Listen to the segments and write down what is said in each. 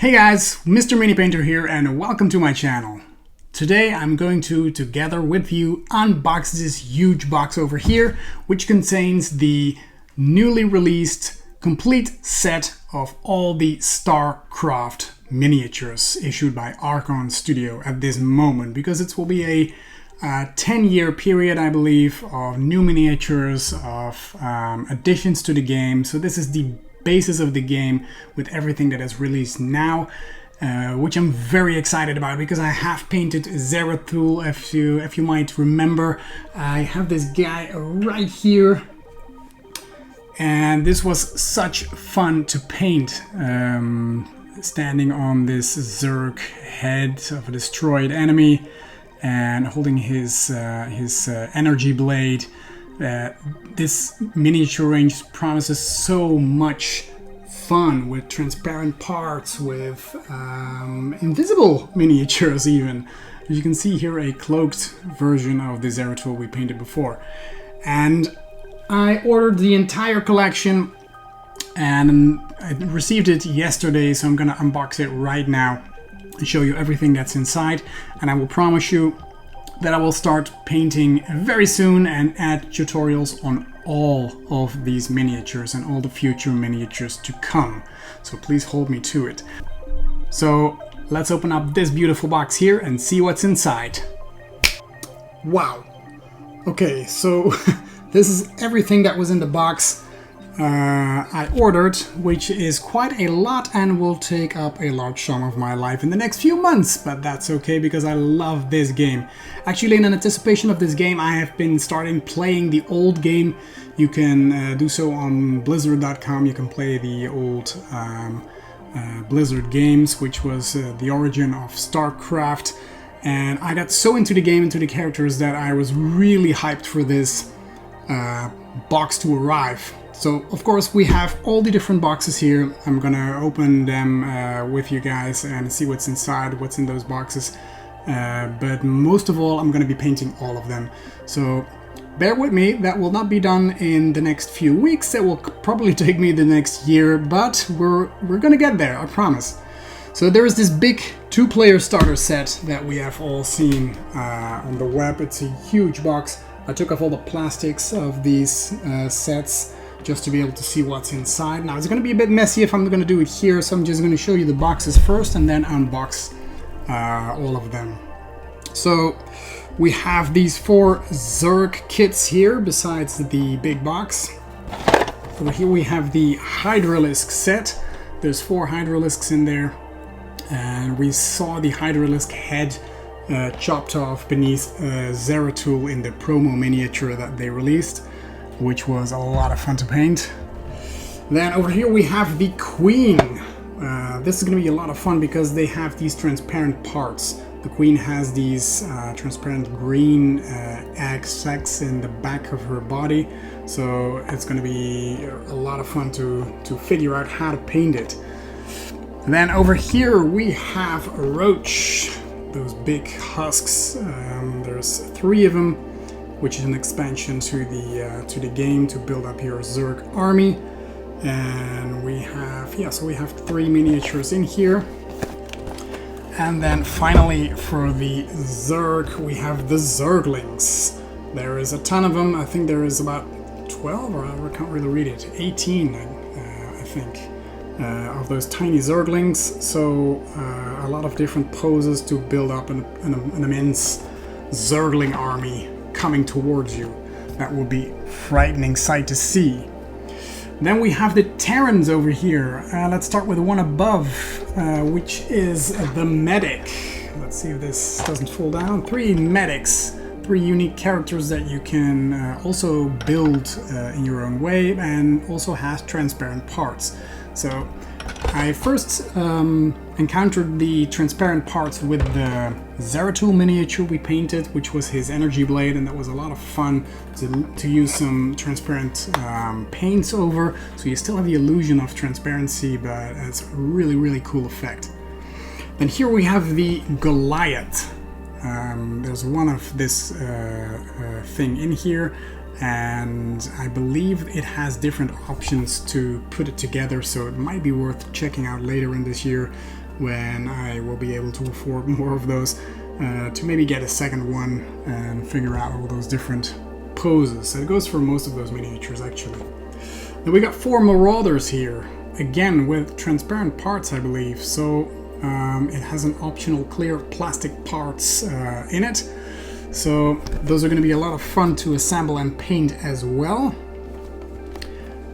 Hey guys, Mr. Mini Painter here and welcome to my channel. Today I'm going to, together with you, unbox this huge box over here, which contains the newly released complete set of all the StarCraft miniatures issued by Archon Studio at this moment, because it will be a 10-year period, I believe, of new miniatures, of additions to the game. So this is the basis of the game with everything that is released now, which I'm very excited about because I have painted Zeratul. If you might remember, I have this guy right here, and this was such fun to paint. Standing on this Zerg head of a destroyed enemy and holding his energy blade. This miniature range promises so much fun with transparent parts, with invisible miniatures even. As you can see here, a cloaked version of the Zeratul we painted before. And I ordered the entire collection and I received it yesterday, so I'm gonna unbox it right now and show you everything that's inside. And I will promise you that I will start painting very soon and add tutorials on all of these miniatures and all the future miniatures to come. So please hold me to it. So let's open up this beautiful box here and see what's inside. Wow. Okay, so this is everything that was in the box I ordered, which is quite a lot and will take up a large chunk of my life in the next few months, but that's okay because I love this game. Actually, in anticipation of this game, I have been starting playing the old game. You can do so on Blizzard.com. You can play the old Blizzard games, which was the origin of StarCraft, and I got so into the game, into the characters, that I was really hyped for this box to arrive. So, of course, we have all the different boxes here. I'm gonna open them with you guys and see what's inside, what's in those boxes. But most of all, I'm gonna be painting all of them. So, bear with me. That will not be done in the next few weeks. That will probably take me the next year, but we're gonna get there, I promise. So there is this big 2-player starter set that we have all seen on the web. It's a huge box. I took off all the plastics of these sets just to be able to see what's inside. Now, it's going to be a bit messy if I'm going to do it here, so I'm just going to show you the boxes first and then unbox all of them. So we have these 4 Zerg kits here besides the big box. Over here we have the Hydralisk set. There's 4 Hydralisks in there, and we saw the Hydralisk head chopped off beneath Zeratul in the promo miniature that they released, which was a lot of fun to paint. Then over here we have the Queen. This is going to be a lot of fun because they have these transparent parts. The Queen has these transparent green egg sacs in the back of her body, so it's going to be a lot of fun to figure out how to paint it. And then over here we have a Roach, those big husks. There's 3 of them, which is an expansion to the game to build up your Zerg army. And we have, so we have 3 miniatures in here. And then finally for the Zerg, we have the Zerglings. There is a ton of them. I think there is about 12, or I can't really read it, 18 I think, of those tiny Zerglings. So a lot of different poses to build up an immense Zergling army coming towards you. That will be a frightening sight to see. Then we have the Terrans over here. Let's start with the one above, which is the Medic. Let's see if this doesn't fall down. 3 medics, 3 unique characters that you can also build in your own way, and also has transparent parts. So I first encountered the transparent parts with the Zeratul miniature we painted, which was his energy blade, and that was a lot of fun to use some transparent paints over, so you still have the illusion of transparency, but it's a really, really cool effect. Then here we have the Goliath. There's one of this thing in here, and I believe it has different options to put it together, so it might be worth checking out later in this year. when I will be able to afford more of those, to maybe get a second one and figure out all those different poses. So it goes for most of those miniatures actually. Then we got 4 Marauders here, again with transparent parts I believe, so it has an optional clear plastic parts in it. So those are going to be a lot of fun to assemble and paint as well.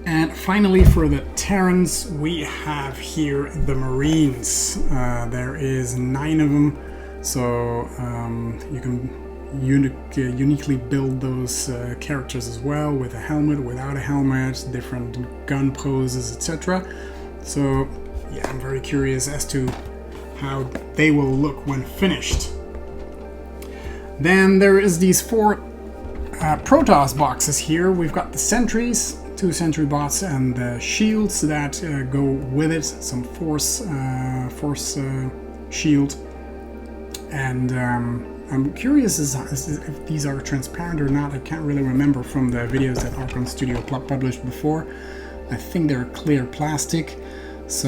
And finally, for the Terrans, we have here the Marines. There is 9 of them, so you can uniquely build those characters as well, with a helmet, without a helmet, different gun poses, etc. So yeah, I'm very curious as to how they will look when finished. Then there is these 4 Protoss boxes here. We've got the sentries, 2 sentry bots, and the shields that go with it, some force shield. And I'm curious if these are transparent or not. I can't really remember from the videos that Archon Studio published before. I think they're clear plastic. So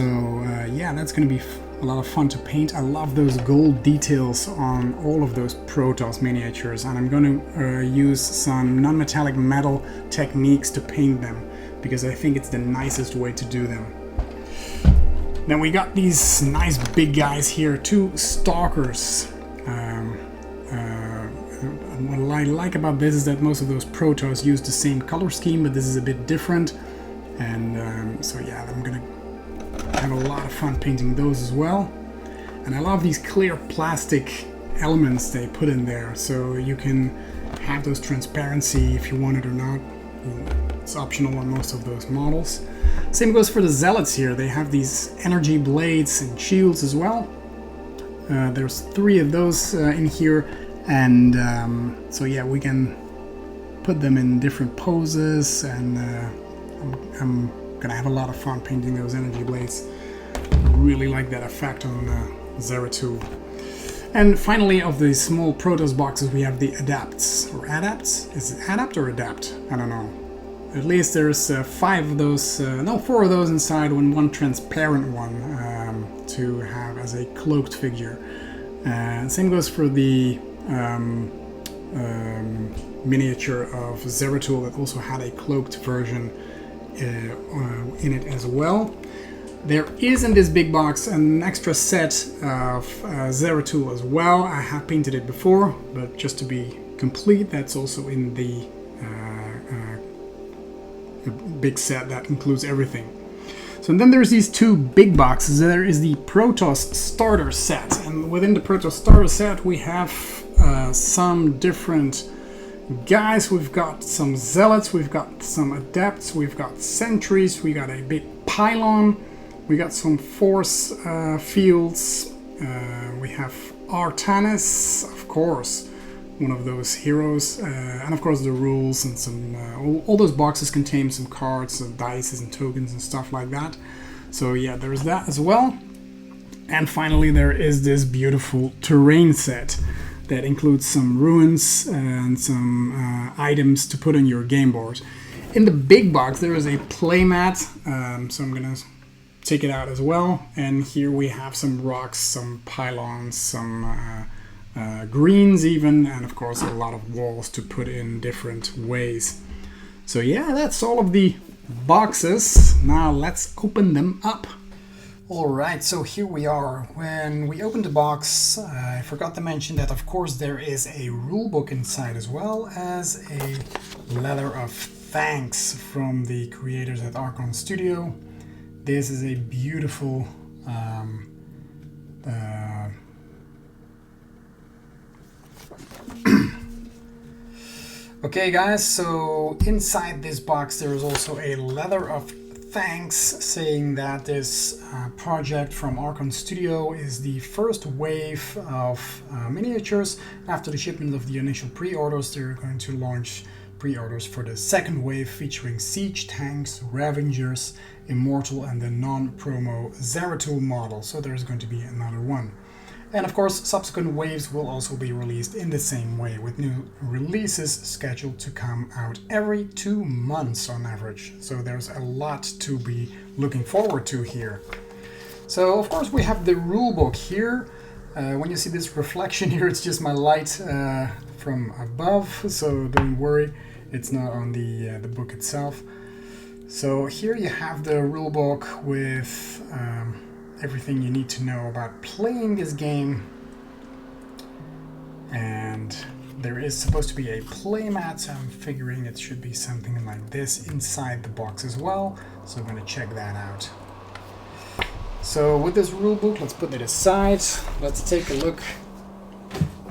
yeah, that's going to be a lot of fun to paint. I love those gold details on all of those Protoss miniatures, and I'm going to use some non-metallic metal techniques to paint them, because I think it's the nicest way to do them. Then we got these nice big guys here, 2 Stalkers. What I like about this is that most of those Protoss use the same color scheme, but this is a bit different. And so yeah, I'm gonna have a lot of fun painting those as well. And I love these clear plastic elements they put in there, so you can have those transparency if you want it or not. It's optional on most of those models. Same goes for the Zealots here. They have these energy blades and shields as well. There's 3 of those in here, and so yeah, we can put them in different poses, and I'm gonna have a lot of fun painting those energy blades. Really like that effect on Zeratul. And finally, of the small Protoss boxes, we have the Adapts, or Adapts? Is it Adapt or Adapt? I don't know. At least there's 5 of those, no, 4 of those inside, and 1 transparent one to have as a cloaked figure. Same goes for the miniature of Zeratul that also had a cloaked version in it as well. There is in this big box an extra set of Zeratul as well. I have painted it before, but just to be complete, that's also in the big set that includes everything. So then there's these 2 big boxes. There is the Protoss starter set, and within the Protoss starter set we have some different guys. We've got some Zealots, we've got some Adepts, we've got Sentries, we got a big pylon, we got some force fields, we have Artanis, of course, one of those heroes, and of course the rules, and some all those boxes contain some cards and dice and tokens and stuff like that. So yeah, there's that as well. And finally there is this beautiful terrain set that includes some ruins and some items to put on your game board. In the big box there is a playmat, so I'm gonna take it out as well. And here we have some rocks, some pylons, some greens even, and of course a lot of walls to put in different ways. So yeah, that's all of the boxes. Now let's open them up. Alright, so here we are. When we opened the box, I forgot to mention that of course there is a rulebook inside, as well as a letter of thanks from the creators at Archon Studio. This is a beautiful okay guys, so inside this box there is also a letter of thanks saying that this project from Archon Studio is the first wave of miniatures. After the shipment of the initial pre-orders, they're going to launch pre-orders for the second wave, featuring Siege Tanks, Ravengers, Immortal, and the non-promo Zeratul model. So there's going to be another one. And of course, subsequent waves will also be released in the same way, with new releases scheduled to come out every 2 months on average. So there's a lot to be looking forward to here. So of course we have the rule book here. When you see this reflection here, it's just my light from above, so don't worry, it's not on the book itself. So here you have the rule book with everything you need to know about playing this game. And there is supposed to be a playmat, so I'm figuring it should be something like this inside the box as well. So I'm going to check that out. So with this rule book, let's put it aside. Let's take a look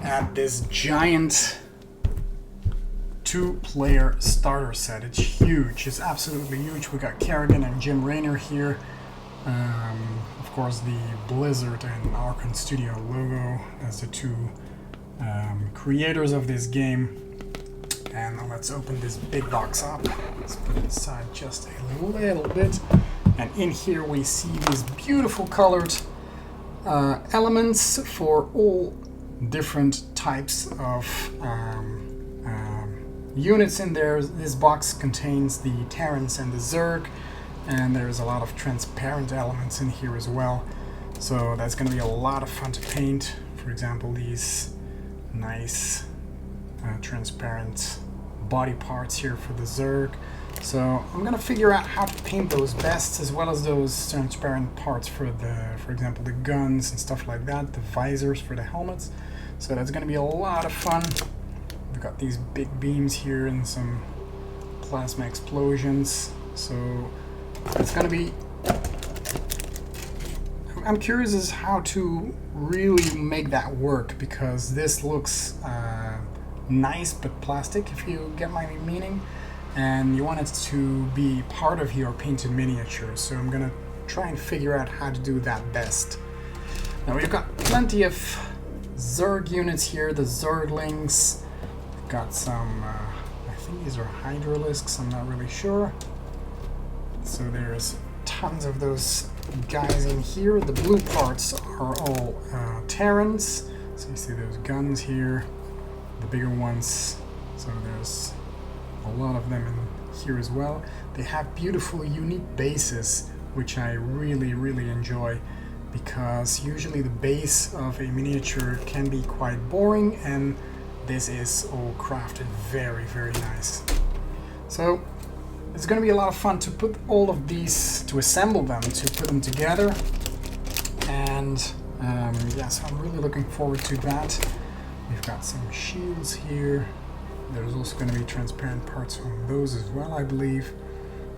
at this giant 2-player starter set. It's huge. It's absolutely huge. We got Kerrigan and Jim Raynor here. Of course, the Blizzard and Archon Studio logo as the two creators of this game. And let's open this big box up. Let's put it aside just a little bit. And in here we see these beautiful colored elements for all different types of units in there. This box contains the Terrans and the Zerg, and there's a lot of transparent elements in here as well. So that's going to be a lot of fun to paint. For example, these nice transparent body parts here for the Zerg. So I'm gonna figure out how to paint those best, as well as those transparent parts for example, the guns and stuff like that, the visors for the helmets. So that's gonna be a lot of fun. We've got these big beams here and some plasma explosions. So it's gonna be, I'm curious as how to really make that work, because this looks nice but plastic, if you get my meaning, and you want it to be part of your painted miniature. So I'm gonna try and figure out how to do that best. Now we've got plenty of Zerg units here, the Zerglings. We've got some, I think these are Hydralisks, I'm not really sure. So there's tons of those guys in here. The blue parts are all Terrans. So you see those guns here, the bigger ones. So there's a lot of them in here as well. They have beautiful, unique bases, which I really enjoy, because usually the base of a miniature can be quite boring, and this is all crafted very nice. So it's going to be a lot of fun to put all of these, to assemble them, to put them together. And so I'm really looking forward to that. We've got some shields here. There's also going to be transparent parts on those as well, I believe.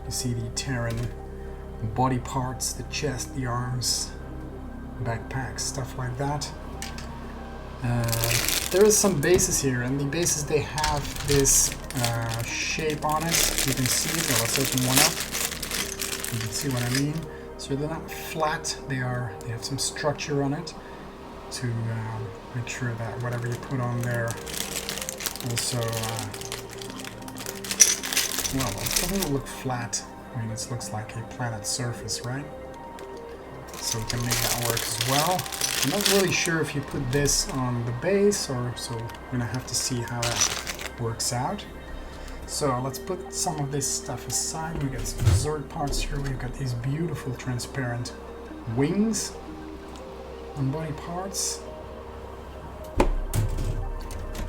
You see the Terran body parts, the chest, the arms, backpacks, stuff like that. There is some bases here, and the bases, they have this shape on it. You can see it. Let's open one up. You can see what I mean. So they're not flat. They have some structure on it to make sure that whatever you put on there also, well, it doesn't look flat. I mean, it looks like a planet's surface, right? So we can make that work as well. I'm not really sure if you put this on the base, or so we're gonna have to see how that works out. So let's put some of this stuff aside. We got some Zerg parts here. We've got these beautiful transparent wings on body parts.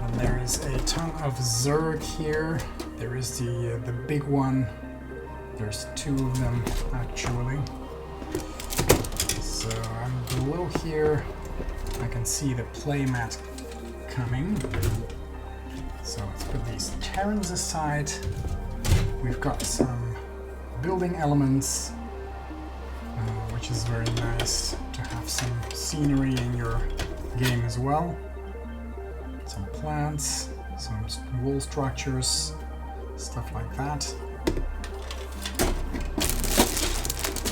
And there is a ton of Zerg here. There is the big one. There's two of them actually. So I'm below here. I can see the playmat coming. So let's put these Terrans aside. We've got some building elements, which is very nice to have some scenery in your game as well. Some plants, some wall structures, stuff like that.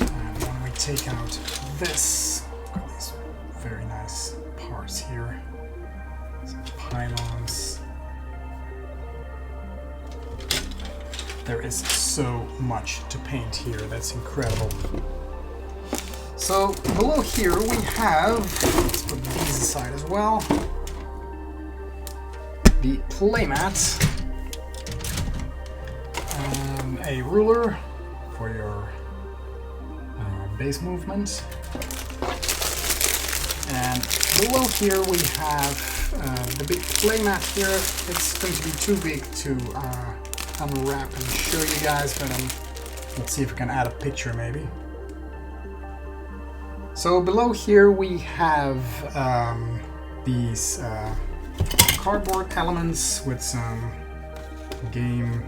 And when we take out this, we've got these very nice parts here. Some pylons. There is so much to paint here, that's incredible. So below here we have, let's put these aside as well, the playmat, a ruler for your base movement, And below here we have the big playmat here. It's going to be too big to unwrap and show you guys, but let's see if we can add a picture maybe. So below here we have these cardboard elements with some game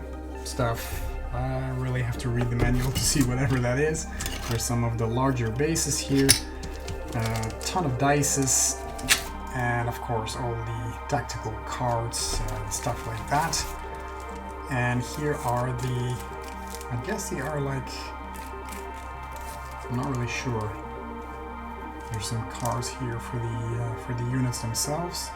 stuff. I really have to read the manual to see whatever that is. There's some of the larger bases here, a ton of dices, and of course all the tactical cards, stuff like that. And here are the, I guess they are like, I'm not really sure. There's some cards here for the units themselves.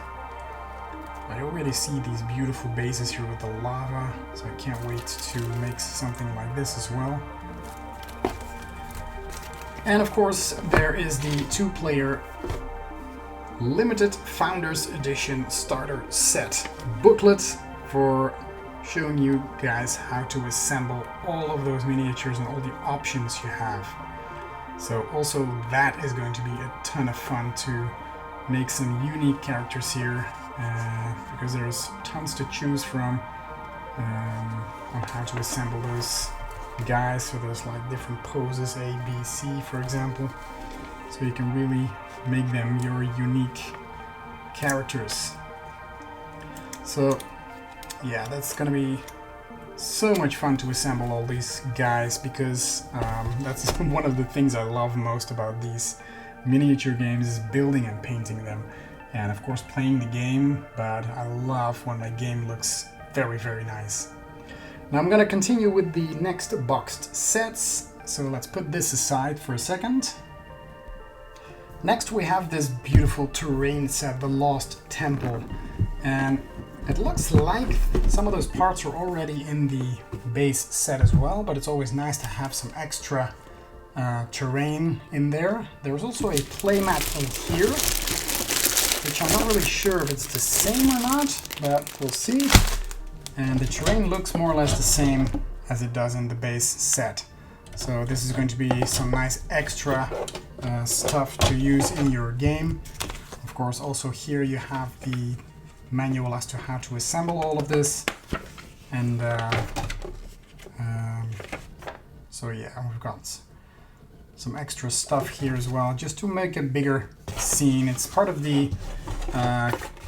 I already see these beautiful bases here with the lava, so I can't wait to make something like this as well. And of course, there is the 2-player limited Founders Edition starter set booklet for showing you guys how to assemble all of those miniatures and all the options you have. So also that is going to be a ton of fun to make some unique characters here. Because there's tons to choose from on how to assemble those guys. So there's like different poses, A, B, C, for example. So you can really make them your unique characters. So yeah, that's gonna be so much fun to assemble all these guys, because that's one of the things I love most about these miniature games is building and painting them. And of course playing the game, but I love when my game looks very, very nice. Now I'm gonna continue with the next boxed sets, so let's put this aside for a second. Next we have this beautiful terrain set, the Lost Temple, and it looks like some of those parts are already in the base set as well, but it's always nice to have some extra terrain in there. There's also a playmat in here, which I'm not really sure if it's the same or not, but we'll see. And the terrain looks more or less the same as it does in the base set. So this is going to be some nice extra stuff to use in your game. Of course, also here you have the manual as to how to assemble all of this. And so yeah, we've got some extra stuff here as well, just to make a bigger scene. It's part of the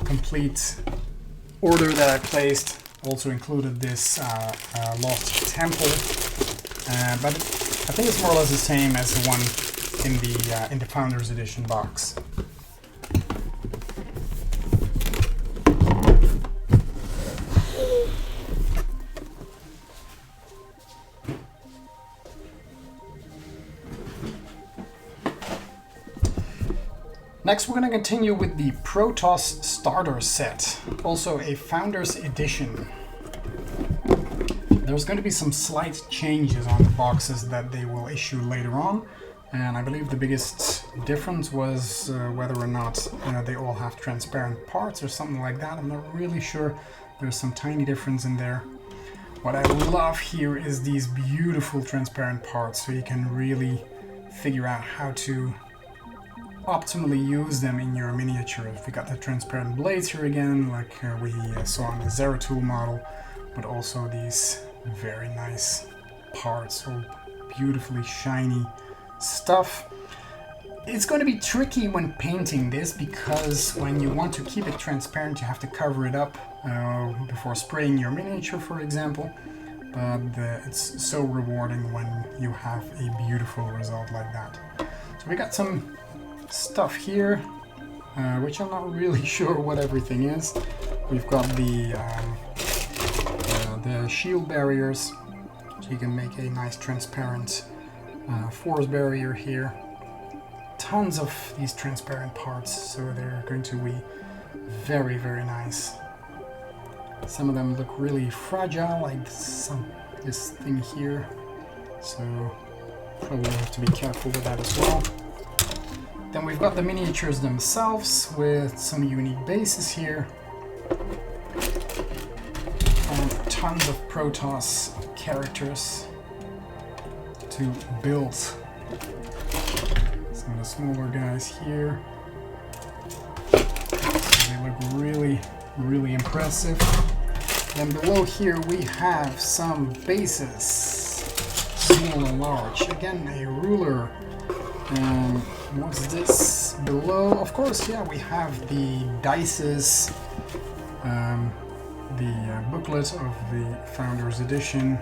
complete order that I placed. Also included this Lost Temple, but I think it's more or less the same as the one in the Founders Edition box. Next we're going to continue with the Protoss starter set, also a Founders Edition. There's going to be some slight changes on the boxes that they will issue later on, and I believe the biggest difference was whether or not they all have transparent parts or something like that. I'm not really sure. There's some tiny difference in there. What I love here is these beautiful transparent parts, so you can really figure out how to optimally use them in your miniature. We got the transparent blades here again, like we saw on the Zeratul model, but also these very nice parts, so beautifully shiny stuff. It's going to be tricky when painting this, because when you want to keep it transparent you have to cover it up before spraying your miniature, for example, but it's so rewarding when you have a beautiful result like that. So we got some stuff here, which I'm not really sure what everything is. We've got the shield barriers, so you can make a nice transparent force barrier here. Tons of these transparent parts, so they're going to be very, very nice. Some of them look really fragile, like this thing here, so probably have to be careful with that as well. Then we've got the miniatures themselves with some unique bases here. And tons of Protoss characters to build. Some of the smaller guys here. So they look really, really impressive. Then below here we have some bases, small and large. Again, a ruler. And what's this below? Of course, yeah, we have the dices, the booklet of the Founders Edition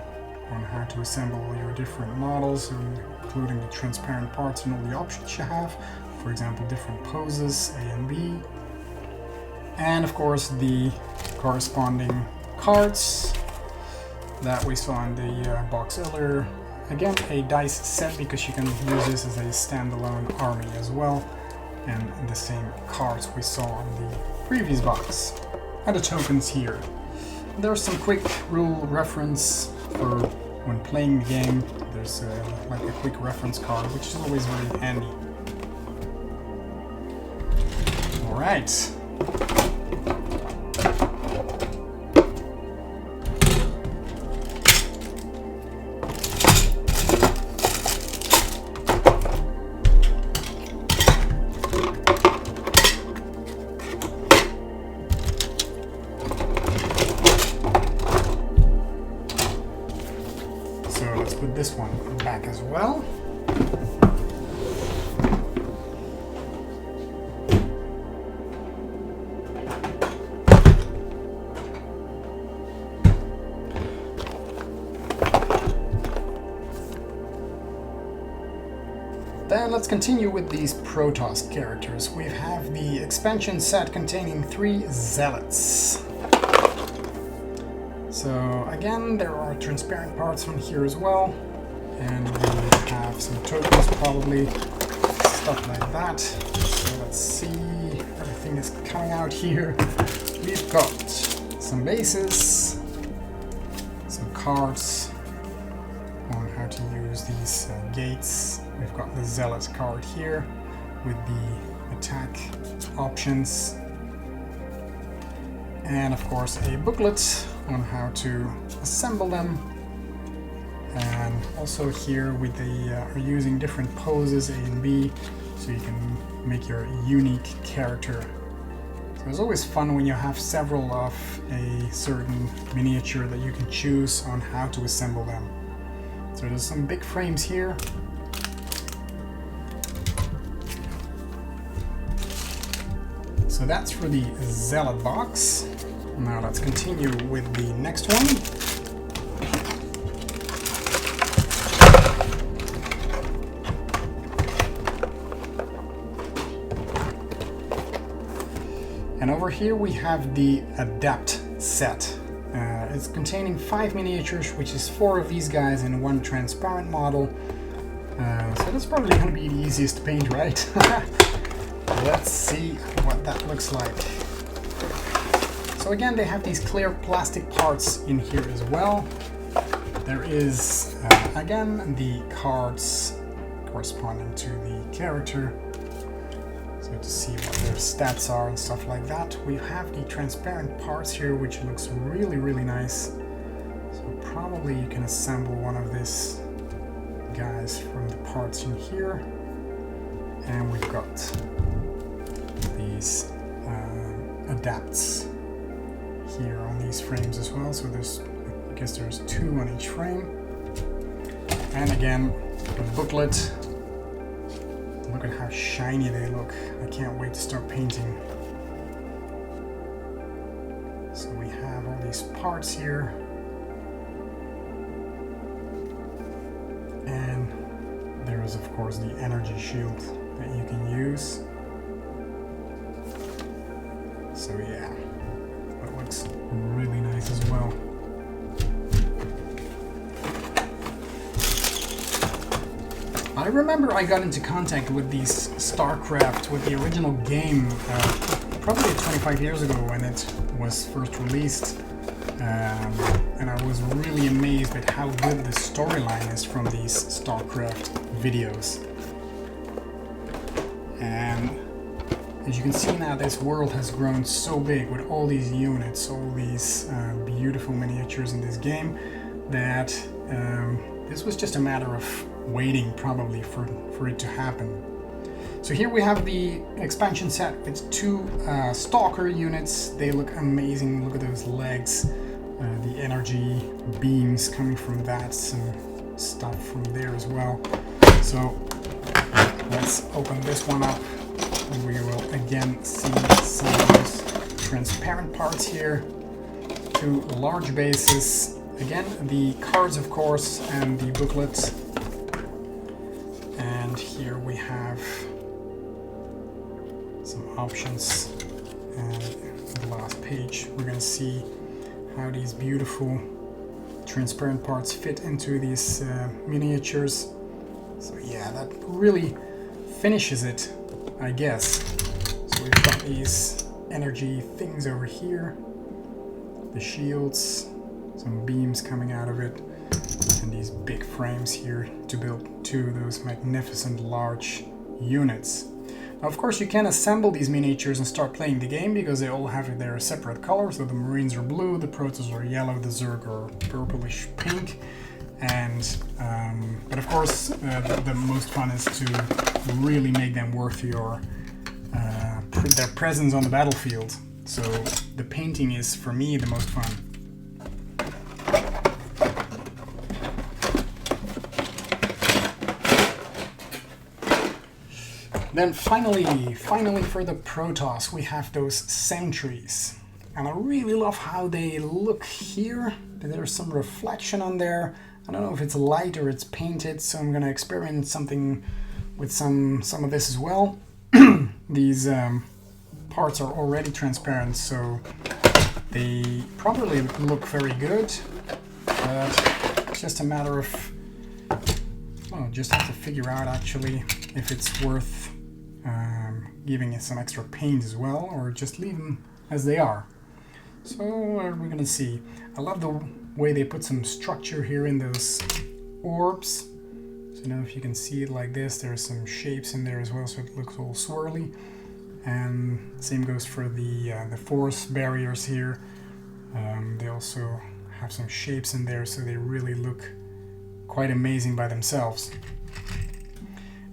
on how to assemble all your different models, including the transparent parts and all the options you have. For example, different poses, A and B. And of course, the corresponding cards that we saw in the box earlier. Again, a dice set because you can use this as a standalone army as well, and the same cards we saw in the previous box. And the tokens here. There's some quick rule reference for when playing the game. There's like a quick reference card, which is always very handy. All right. Put this one back as well. Then let's continue with these Protoss characters. We have the expansion set containing 3 zealots. So again, there are transparent parts on here as well, and we have some tokens probably, stuff like that. So let's see, everything is coming out here. We've got some bases, some cards on how to use these gates. We've got the Zealot card here with the attack options, and of course a booklet on how to assemble them. And also here with the are using different poses, A and B, so you can make your unique character. So it's always fun when you have several of a certain miniature that you can choose on how to assemble them. So there's some big frames here. So that's for the Zealot box. Now let's continue with the next one. And over here we have the Adapt set. It's containing 5 miniatures, which is 4 of these guys and 1 transparent model. So that's probably going to be the easiest to paint, right? Let's see what that looks like. So again, they have these clear plastic parts in here as well. There is, again, the cards corresponding to the character. So to see what their stats are and stuff like that. We have the transparent parts here, which looks really, really nice. So probably you can assemble one of these guys from the parts in here. And we've got these adapts here on these frames as well. So there's, I guess there's 2 on each frame. And again, the booklet. Look at how shiny they look. I can't wait to start painting. So we have all these parts here. And there is of course the energy shield that you can use. So yeah, that looks really nice as well. I remember I got into contact with these StarCraft, with the original game, probably 25 years ago when it was first released. And I was really amazed at how good the storyline is from these StarCraft videos. And as you can see now, this world has grown so big with all these units, all these beautiful miniatures in this game, that this was just a matter of waiting probably for it to happen. So here we have the expansion set with 2 stalker units. They look amazing. Look at those legs, the energy beams coming from that, some stuff from there as well. So let's open this one up. We will again see some of those transparent parts here. 2 large bases. Again, the cards, of course, and the booklets. And here we have some options. And the last page, we're going to see how these beautiful transparent parts fit into these miniatures. So yeah, that really finishes it, I guess. So we've got these energy things over here, the shields, some beams coming out of it, and these big frames here to build 2 of those magnificent large units. Now, of course, you can assemble these miniatures and start playing the game because they all have their separate colors. So the Marines are blue, the Protoss are yellow, the Zerg are purplish pink. And but of course, the most fun is to really make them worth your their presence on the battlefield. So the painting is, for me, the most fun. Then finally for the Protoss, we have those sentries. And I really love how they look here. There's some reflection on there. I don't know if it's light or it's painted, so I'm gonna experiment something with some of this as well. These parts are already transparent, so they probably look very good. But it's just a matter of, well, just have to figure out actually if it's worth giving it some extra paint as well, or just leave them as they are. So we're gonna see. I love the way they put some structure here in those orbs. So now if you can see it like this, there's some shapes in there as well, so it looks all swirly. And same goes for the force barriers here. They also have some shapes in there, so they really look quite amazing by themselves.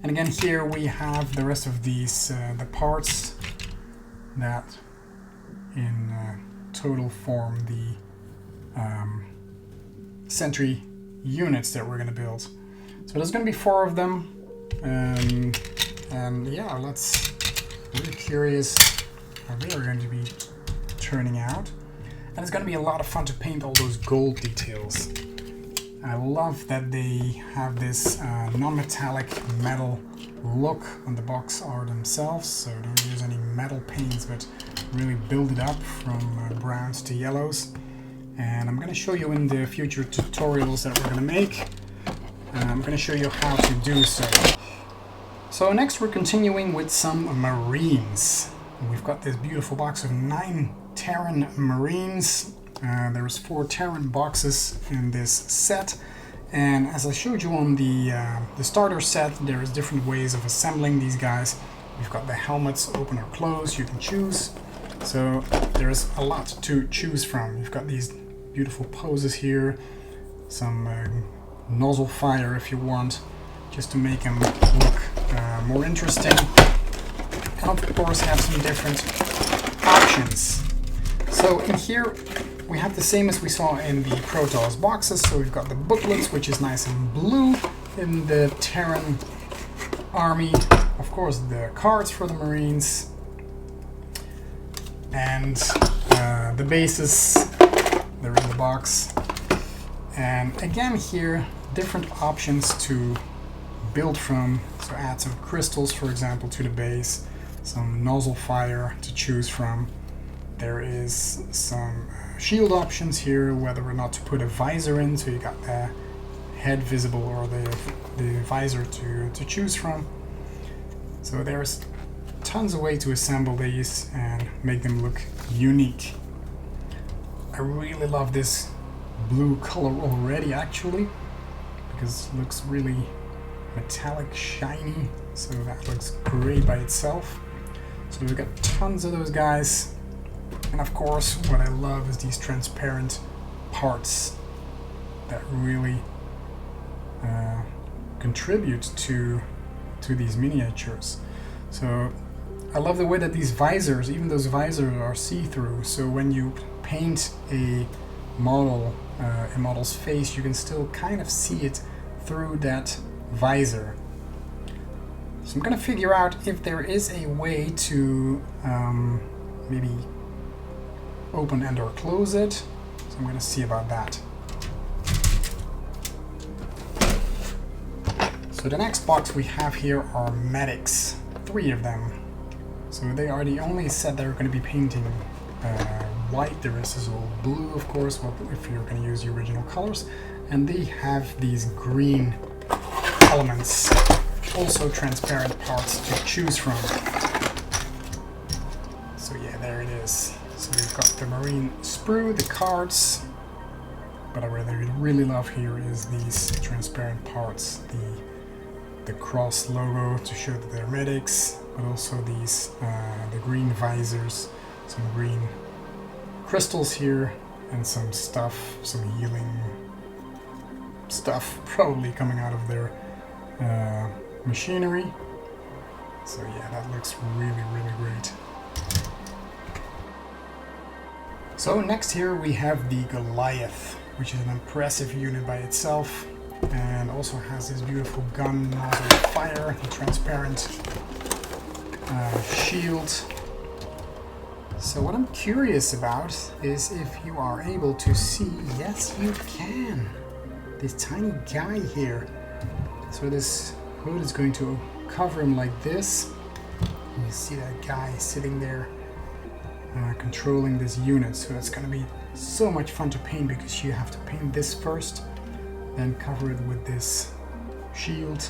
And again, here we have the rest of these, the parts that in total form the sentry units that we're going to build. So there's going to be 4 of them. And yeah, we're curious how they are going to be turning out. And it's going to be a lot of fun to paint all those gold details. I love that they have this non-metallic metal look on the box art themselves, so don't use any metal paints, but really build it up from browns to yellows. And I'm going to show you in the future tutorials that we're going to make. I'm going to show you how to do so. So next we're continuing with some Marines. We've got this beautiful box of 9 Terran Marines. There's 4 Terran boxes in this set, and as I showed you on the starter set, there's different ways of assembling these guys. We've got the helmets, open or close, you can choose. So there's a lot to choose from. You've got these beautiful poses here, some nozzle fire if you want, just to make them look more interesting. And of course have some different options. So in here we have the same as we saw in the Protoss boxes. So we've got the booklets, which is nice and blue in the Terran army. Of course, the cards for the Marines. And the bases, they're in the box. And again here, different options to build from. So add some crystals, for example, to the base. Some nozzle fire to choose from. There is some shield options here, whether or not to put a visor in, so you got the head visible or the visor to choose from. So there's tons of ways to assemble these and make them look unique. I really love this blue color already, actually, because it looks really metallic, shiny, so that looks great by itself. So we've got tons of those guys. And of course, what I love is these transparent parts that really contribute to these miniatures. So I love the way that these visors, even those visors, are see-through. So when you paint a model's face, you can still kind of see it through that visor. So I'm gonna figure out if there is a way to maybe open and or close it. So I'm gonna see about that. So the next box we have here are medics, 3 of them. So they are the only set that are going to be painting white. The rest is all blue, of course, well, if you're going to use the original colors. And they have these green elements, also transparent parts to choose from. So yeah, there it is. So we've got the marine sprue, the cards, but what I really love here is these transparent parts, the cross logo to show that they're medics, but also these the green visors, some green crystals here, and some stuff, some healing stuff probably coming out of their machinery. So yeah, that looks really, really great. So next here we have the Goliath, which is an impressive unit by itself, and also has this beautiful gun nozzle fire, the transparent shield. So what I'm curious about is if you are able to see, yes you can, this tiny guy here. So this hood is going to cover him like this. You see that guy sitting there controlling this unit. So it's going to be so much fun to paint, because you have to paint this first, then cover it with this shield,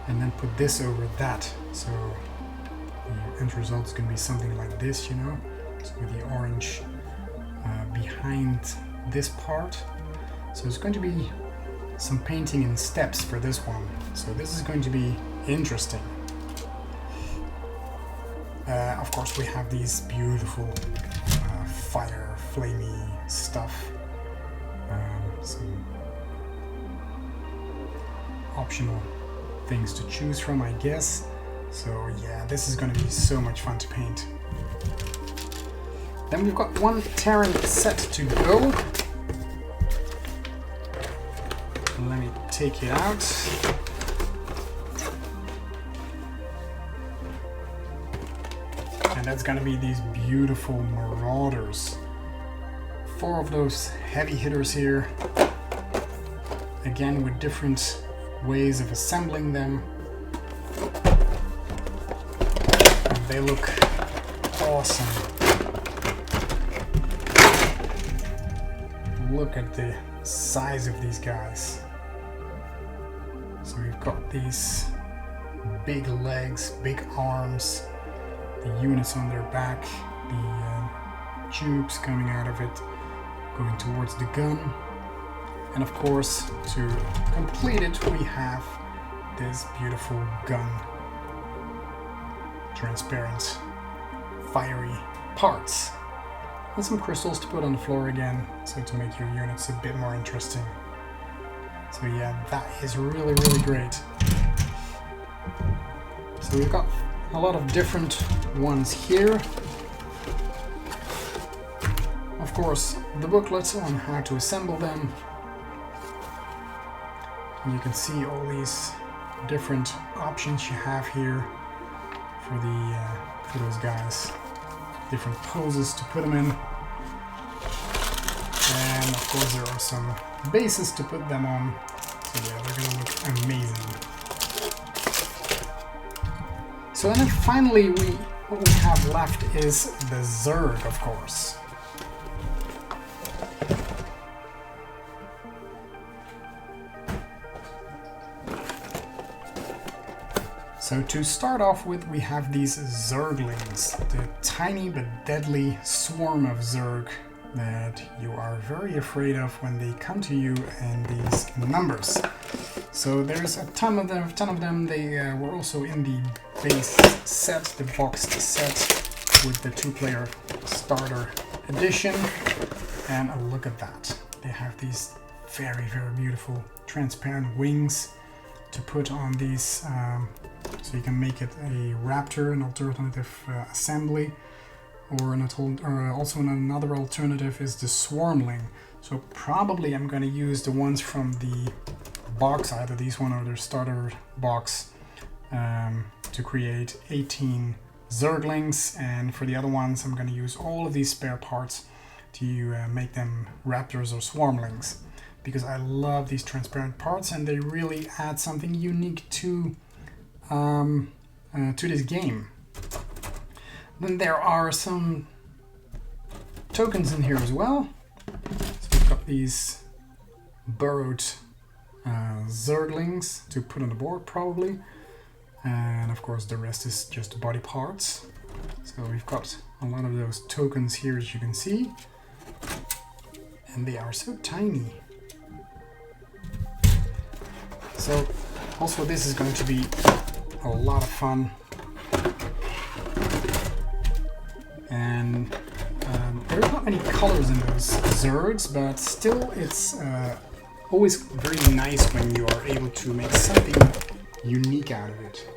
and then put this over that. So the end result is going to be something like this, you know, so with the orange behind this part. So it's going to be some painting in steps for this one. So this is going to be interesting. Of course, we have these beautiful fire, flamey stuff. Some optional things to choose from, I guess. So yeah, this is going to be so much fun to paint. Then we've got one Terran set to go. Let me take it out. And that's going to be these beautiful Marauders. 4 of those heavy hitters here. Again, with different ways of assembling them. And they look awesome. Look at the size of these guys. So we've got these big legs, big arms, the units on their back, the tubes coming out of it, going towards the gun. And of course, to complete it, we have this beautiful gun, transparent, fiery parts, and some crystals to put on the floor again, so to make your units a bit more interesting. So yeah, that is really, really great. So we've got a lot of different ones here. Of course, the booklets on how to assemble them. And you can see all these different options you have here for those guys. Different poses to put them in. And of course there are some bases to put them on. So yeah, they're gonna look amazing. So then finally what we have left is the Zerg, of course. So to start off with, we have these Zerglings, the tiny but deadly swarm of Zerg that you are very afraid of when they come to you in these numbers. So there's a ton of them. They were also in the base set, the boxed set with the 2-player starter edition. And look at that. They have these very, very beautiful transparent wings to put on these So you can make it a raptor, an alternative assembly, or also another alternative is the swarmling. So probably I'm going to use the ones from the box, either these one or the starter box, to create 18 zerglings, and for the other ones I'm going to use all of these spare parts to make them raptors or swarmlings, because I love these transparent parts and they really add something unique to this game. Then there are some tokens in here as well. So we've got these burrowed zerglings to put on the board probably, and of course the rest is just body parts. So we've got a lot of those tokens here, as you can see, and they are so tiny. So also this is going to be a lot of fun, and there's not many colors in those zergs, but still it's always very nice when you are able to make something unique out of it.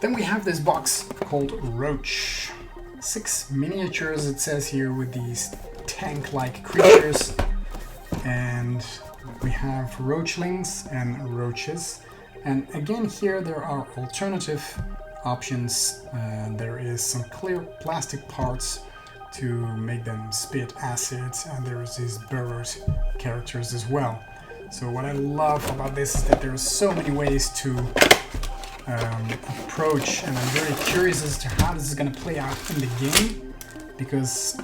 Then we have this box called Roach. 6 miniatures, it says here, with these tank-like creatures, and we have roachlings and roaches. And again here there are alternative options. There is some clear plastic parts to make them spit acid, and there's these burrowed characters as well. So what I love about this is that there's so many ways to approach, and I'm very curious as to how this is going to play out in the game, because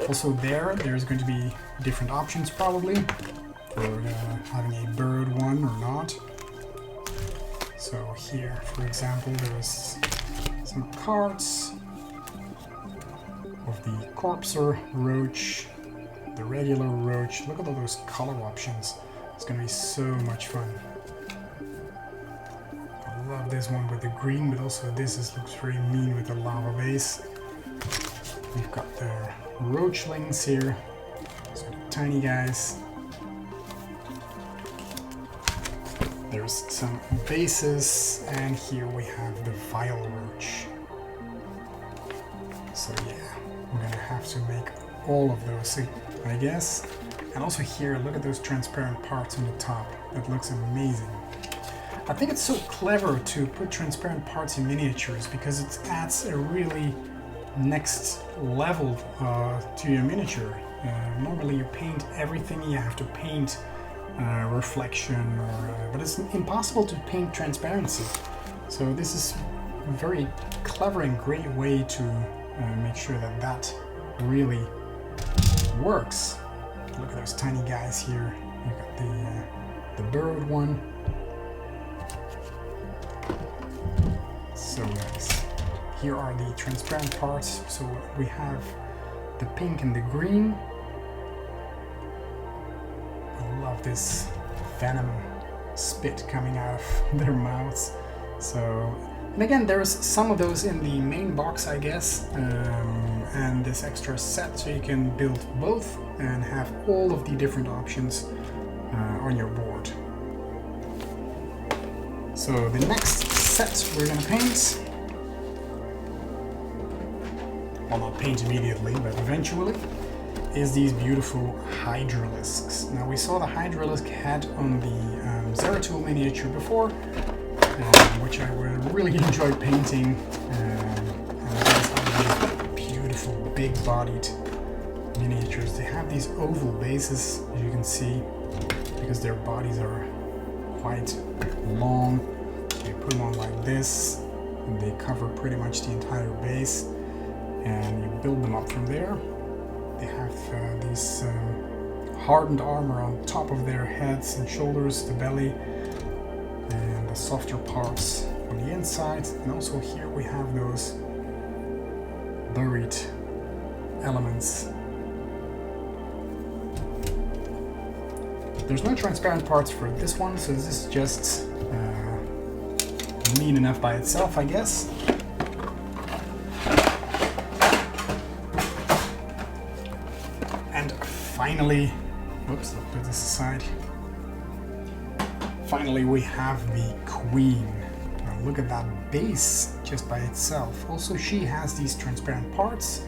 also there's going to be different options probably for having a bird one or not. So here, for example, there's some cards of the corpser roach, the regular roach. Look at all those color options. It's going to be so much fun. I love this one with the green, but also this looks very mean with the lava base. We've got the roachlings here, so the tiny guys. There's some bases, and here we have the vile roach. So yeah, I'm gonna have to make all of those, I guess. And also here, look at those transparent parts on the top. That looks amazing. I think it's so clever to put transparent parts in miniatures, because it adds a really next level to your miniature. Normally you paint everything, you have to paint reflection, but it's impossible to paint transparency. So this is a very clever and great way to make sure that that really works. Look at those tiny guys here. You got the burrowed one. So nice. Here are the transparent parts. So we have the pink and the green. I love this venom spit coming out of their mouths. So, and again, there's some of those in the main box, I guess, and this extra set, so you can build both and have all of the different options on your board. So the next set we're gonna paint, well, not paint immediately, but eventually, is these beautiful hydralisks. Now, we saw the hydralisk head on the Zeratul miniature before, which I really enjoyed painting. And these are these beautiful, big-bodied miniatures. They have these oval bases, as you can see, because their bodies are quite long. You put them on like this, and they cover pretty much the entire base, and you build them up from there. They have these hardened armor on top of their heads and shoulders, the belly, and the softer parts on the inside. And also here we have those buried elements. There's no transparent parts for this one, so this is just mean enough by itself, I guess. And finally, whoops, I'll put this aside. Finally, we have the Queen. Now look at that base just by itself. Also, she has these transparent parts,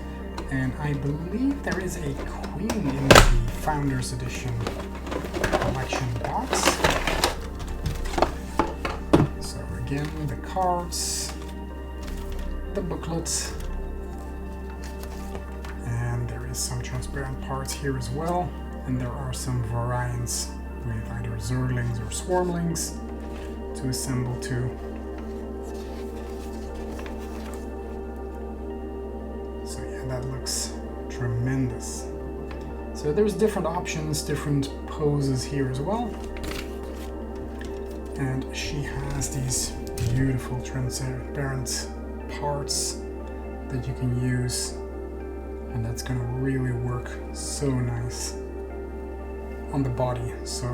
and I believe there is a Queen in the Founders Edition collection box. So again, the cards, the booklet, and there is some transparent parts here as well, and there are some variants with either Zerglings or Swarmlings to assemble to. So yeah, that looks tremendous. So there's different options, different poses here as well. And she has these beautiful transparent parts that you can use, and that's gonna really work so nice on the body. So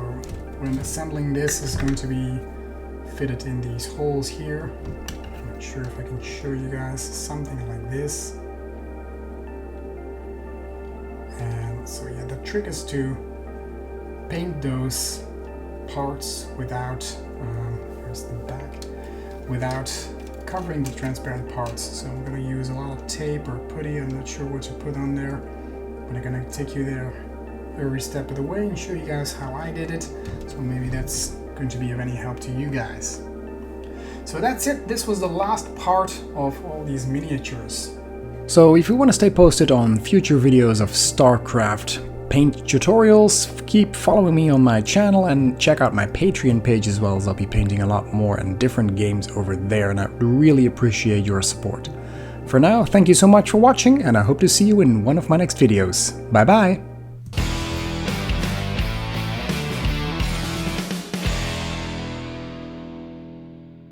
when assembling this, is going to be fitted in these holes here. I'm not sure if I can show you guys something like this. And so yeah, the trick is to paint those parts without, here's the back, without covering the transparent parts. So I'm going to use a lot of tape or putty, I'm not sure what to put on there, but I'm going to take you there every step of the way and show you guys how I did it. So maybe that's going to be of any help to you guys. So that's it. This was the last part of all these miniatures. So if you want to stay posted on future videos of StarCraft paint tutorials, keep following me on my channel and check out my Patreon page as well, as I'll be painting a lot more and different games over there, and I really appreciate your support. For now, thank you so much for watching, and I hope to see you in one of my next videos. Bye bye!